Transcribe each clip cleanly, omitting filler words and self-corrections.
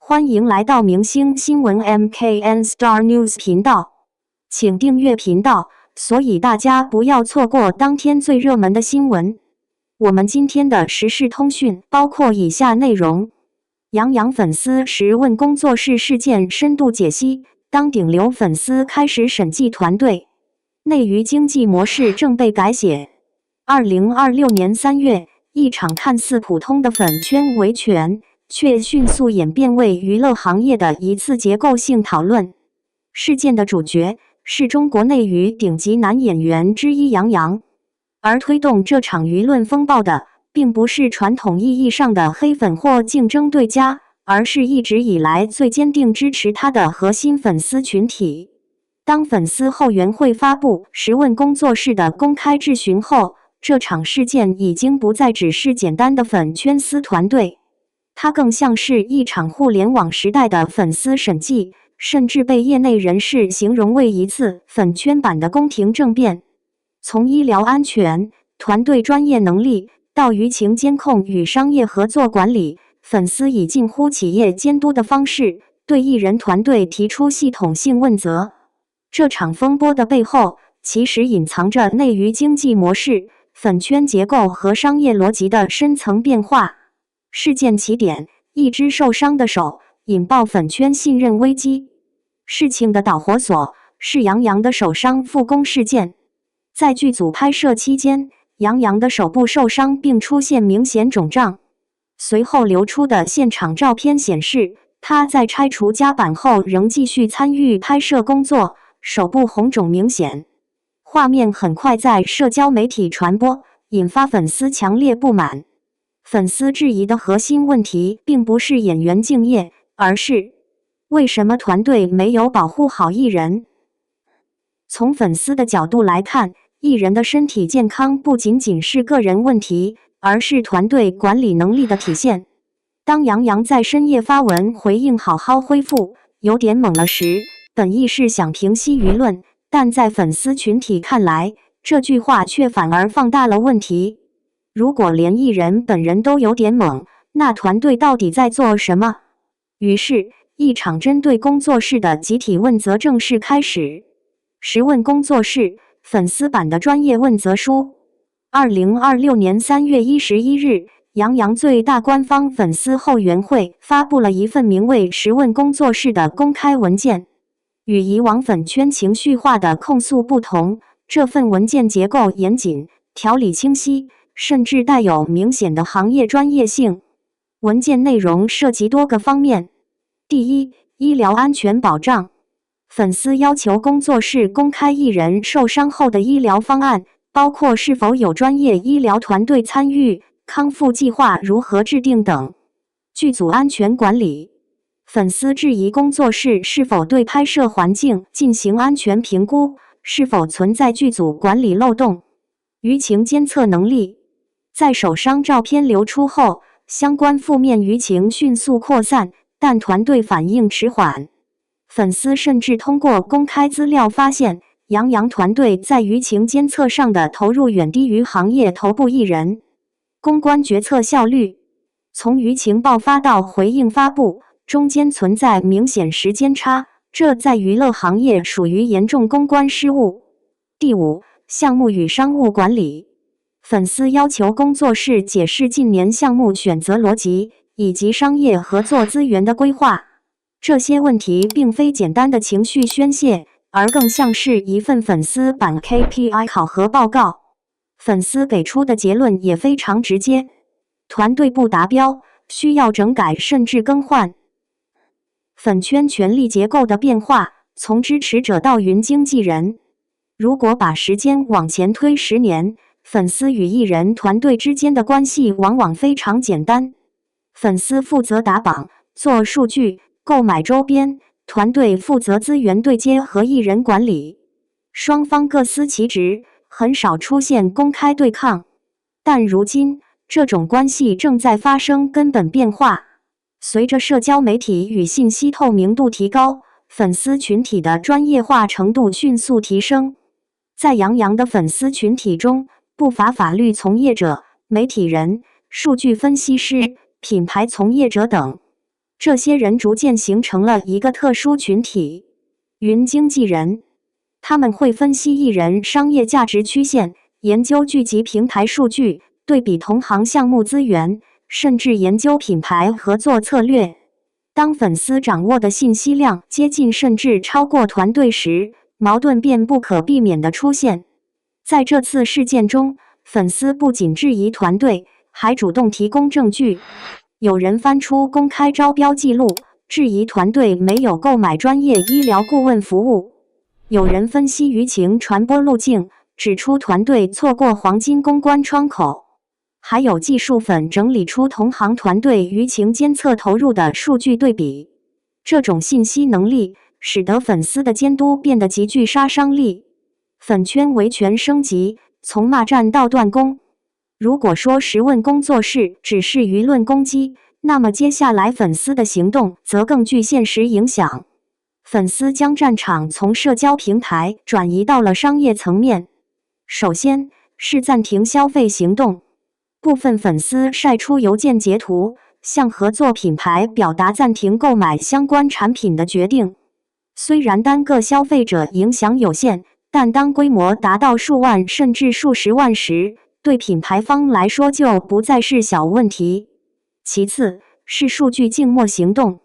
歡迎來到明星新聞 MKN Star News 頻道，請訂閱頻道，所以大家不要錯過當天最熱門的新聞。我們今天的時事通訊包括以下內容：楊洋粉絲時問工作室事件深度解析，當頂流粉絲開始審計團隊，內娛經濟模式正被改寫。2026年3月，一場看似普通的粉圈維權，卻迅速演變為娛樂行業的一次結構性討論。事件的主角是中國內娛頂級男演員之一楊洋，而推動這場輿論風暴的，並不是傳統意義上的黑粉或競爭對家，而是一直以來最堅定支持他的核心粉絲群體。當粉絲後援會發布時問工作室的公開質詢後，這場事件已經不再只是簡單的粉圈撕團隊，它更像是一場互聯網時代的粉絲審計，甚至被業內人士形容為一次粉圈版的宮廷政變。從醫療安全、團隊專業能力到輿情監控與商業合作管理，粉絲以近乎企業監督的方式對藝人團隊提出系統性問責。這場風波的背後，其實隱藏着內娛經濟模式、粉圈結構和商業邏輯的深層變化。事件起點，一隻受傷的手，引爆粉圈信任危機。事情的導火索是楊洋的手傷復工事件。在劇組拍攝期間，楊洋的手部受傷並出現明顯腫脹。隨後流出的現場照片顯示，他在拆除夾板後仍繼續參與拍攝工作，手部紅腫明顯。畫面很快在社交媒體傳播，引發粉絲強烈不滿。粉絲質疑的核心問題並不是演員敬業，而是為什麼團隊沒有保護好藝人？從粉絲的角度來看，藝人的身體健康不僅僅是個人問題，而是團隊管理能力的體現。當楊洋在深夜發文回應好好恢復，有點猛了時，本意是想平息輿論，但在粉絲群體看來，這句話卻反而放大了問題。如果連藝人本人都有點猛，那團隊到底在做什麼？於是，一場針對工作室的集體問責正式開始。時問工作室粉絲版的專業問責書。2026年3月11日，楊洋最大官方粉絲後援會發布了一份名為《時問工作室》的公開文件。與以往粉圈情緒化的控訴不同，這份文件結構嚴謹，條理清晰，甚至帶有明顯的行業專業性。文件內容涉及多個方面。第一，醫療安全保障。粉絲要求工作室公開藝人受傷後的醫療方案，包括是否有專業醫療團隊參與、康復計劃如何制定等。劇組安全管理。粉絲質疑工作室是否對拍攝環境進行安全評估，是否存在劇組管理漏洞。輿情監測能力。在手傷照片流出後，相關負面輿情迅速擴散，但團隊反應遲緩。粉絲甚至通過公開資料發現，楊洋團隊在輿情監測上的投入遠低於行業頭部藝人。公關決策效率。從輿情爆發到回應發布，中間存在明顯時間差，這在娛樂行業屬於嚴重公關失誤。第五，項目與商務管理。粉絲要求工作室解釋近年項目選擇邏輯，以及商業合作資源的規劃。這些問題並非簡單的情緒宣洩，而更像是一份粉絲版 KPI 考核報告。粉絲給出的結論也非常直接：團隊不達標，需要整改甚至更換。粉圈權力結構的變化，從支持者到雲經紀人。如果把時間往前推10年，粉絲與藝人團隊之間的關係往往非常簡單。粉絲負責打榜、做數據、購買周邊，團隊負責資源對接和藝人管理。雙方各司其職，很少出現公開對抗。但如今，這種關係正在發生根本變化。隨着社交媒體與信息透明度提高，粉絲群體的專業化程度迅速提升。在楊洋的粉絲群體中，不乏法律從業者、媒體人、數據分析師、品牌從業者等。這些人逐漸形成了一個特殊群體——雲經紀人。他們會分析藝人商業價值曲線，研究聚集平台數據，對比同行項目資源，甚至研究品牌合作策略。當粉絲掌握的信息量接近甚至超過團隊時，矛盾便不可避免地出現。在這次事件中，粉絲不僅質疑團隊，還主動提供證據。有人翻出公開招標記錄，質疑團隊沒有購買專業醫療顧問服務。有人分析輿情傳播路徑，指出團隊錯過黃金公關窗口。還有技術粉整理出同行團隊輿情監測投入的數據對比。這種信息能力使得粉絲的監督變得極具殺傷力。粉圈維權升級，從罵戰到斷供。如果說十問工作室只是輿論攻擊，那麼接下來粉絲的行動則更具現實影響。粉絲將戰場從社交平台轉移到了商業層面。首先是暫停消費行動。部分粉絲曬出郵件截圖，向合作品牌表達暫停購買相關產品的決定。雖然單個消費者影響有限，但當規模達到數萬甚至數十萬時，對品牌方來說就不再是小問題。其次是數據靜默行動。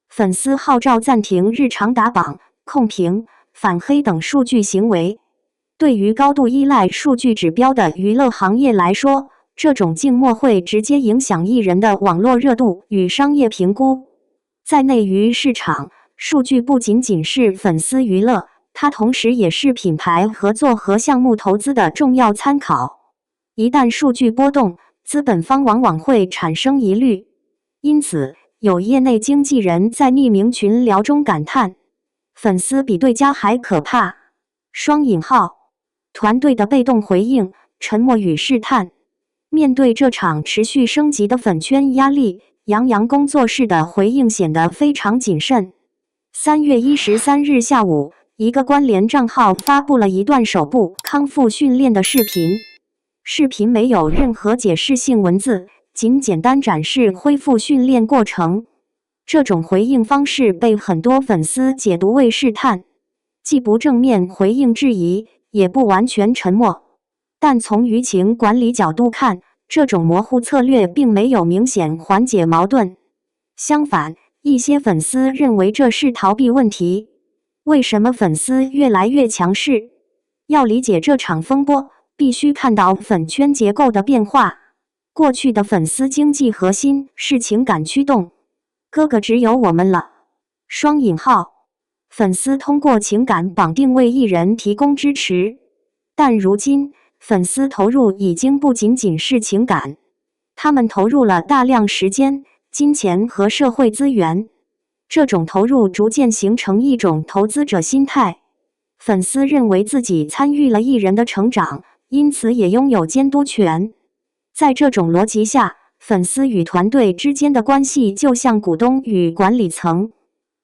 粉絲號召暫停日常打榜、控評、反黑等數據行為。對於高度依賴數據指標的娛樂行業來說，這種靜默會直接影響藝人的網絡熱度與商業評估。在內娛市場，數據不僅僅是粉絲娛樂，它同時也是品牌合作和項目投資的重要參考。一旦數據波動，資本方往往會產生疑慮。因此，有業內經紀人在匿名群聊中感嘆：“粉絲比對家還可怕。”團隊的被動回應、沉默與試探。面對這場持續升級的粉圈壓力，楊洋工作室的回應顯得非常謹慎。3月13日下午，一個關聯賬號發布了一段手部康復訓練的視頻。視頻沒有任何解釋性文字，僅簡單展示恢復訓練過程。這種回應方式被很多粉絲解讀為試探，既不正面回應質疑，也不完全沉默。但從輿情管理角度看，這種模糊策略並沒有明顯緩解矛盾。相反，一些粉絲認為這是逃避問題。為什麼粉絲越來越強勢？要理解這場風波，必須看到粉圈結構的變化。過去的粉絲經濟核心是情感驅動，哥哥只有我們了。粉絲通過情感綁定為藝人提供支持，但如今粉絲投入已經不僅僅是情感，他們投入了大量時間、金錢和社會資源。這種投入逐漸形成一種投資者心態，粉絲認為自己參與了藝人的成長，因此也擁有監督權。在這種邏輯下，粉絲與團隊之間的關係就像股東與管理層。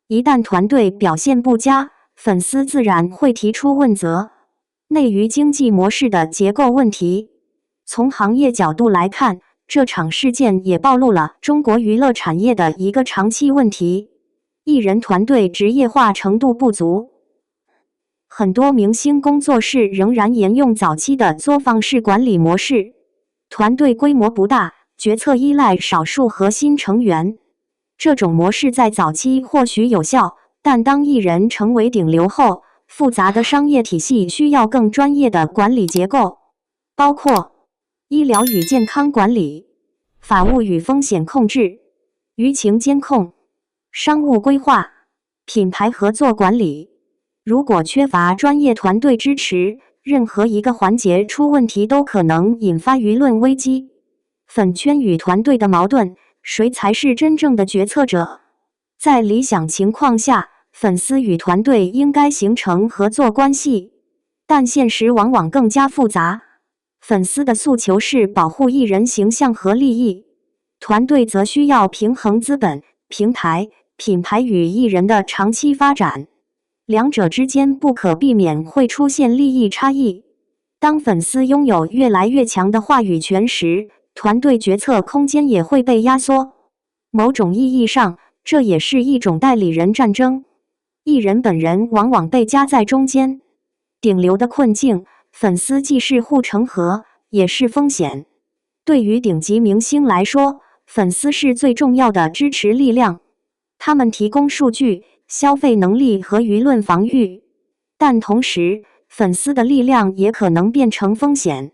一旦團隊表現不佳，粉絲自然會提出問責。內娛經濟模式的結構問題。從行業角度來看，這場事件也暴露了中國娛樂產業的一個長期問題：藝人團隊職業化程度不足。很多明星工作室仍然沿用早期的作坊式管理模式，團隊規模不大，決策依賴少數核心成員。這種模式在早期或許有效，但當藝人成為頂流後，複雜的商業體系需要更專業的管理結構，包括醫療與健康管理、法務與風險控制、輿情監控、商務規劃、品牌合作管理。如果缺乏專業團隊支持，任何一個環節出問題都可能引發輿論危機。粉圈與團隊的矛盾，誰才是真正的決策者？在理想情況下，粉絲與團隊應該形成合作關係，但現實往往更加複雜。粉絲的訴求是保護藝人形象和利益，團隊則需要平衡資本、平台、品牌與藝人的長期發展。兩者之間不可避免會出現利益差異。當粉絲擁有越來越強的話語權時，團隊決策空間也會被壓縮。某種意義上，這也是一種代理人戰爭，藝人本人往往被夾在中間。頂流的困境，粉絲既是護城河，也是風險。對於頂級明星來說，粉絲是最重要的支持力量，他們提供數據、消費能力和輿論防禦。但同時，粉絲的力量也可能變成風險。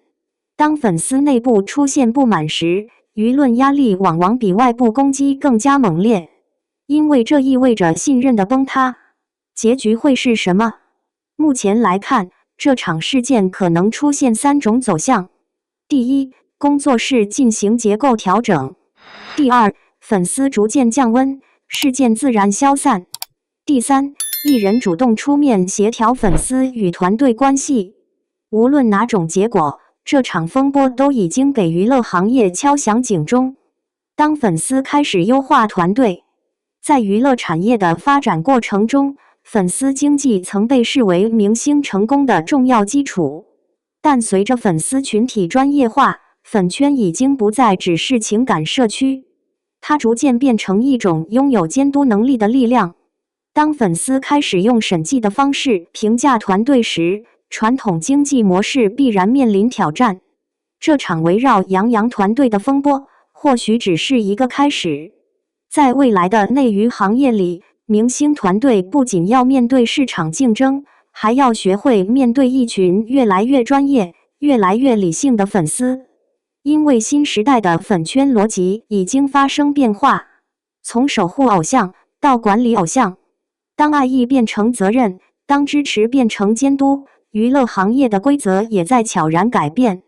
當粉絲內部出現不滿時，輿論壓力往往比外部攻擊更加猛烈，因為這意味着信任的崩塌。結局會是什麼？目前來看，這場事件可能出現3種走向：第一，工作室進行結構調整；第二，粉絲逐漸降溫，事件自然消散；第三，藝人主動出面協調粉絲與團隊關係。無論哪種結果，這場風波都已經給娛樂行業敲響警鐘。當粉絲開始優化團隊，在娛樂產業的發展過程中，粉絲經濟曾被視為明星成功的重要基礎。但隨着粉絲群體專業化，粉圈已經不再只是情感社區，它逐漸變成一種擁有監督能力的力量。當粉絲開始用審計的方式評價團隊時，傳統經濟模式必然面臨挑戰。這場圍繞楊洋團隊的風波，或許只是一個開始。在未來的內娛行業裡，明星團隊不僅要面對市場競爭，還要學會面對一群越來越專業、越來越理性的粉絲。因為新時代的粉圈邏輯已經發生變化，從守護偶像到管理偶像，當愛意變成責任，當支持變成監督，娛樂行業的規則也在悄然改變。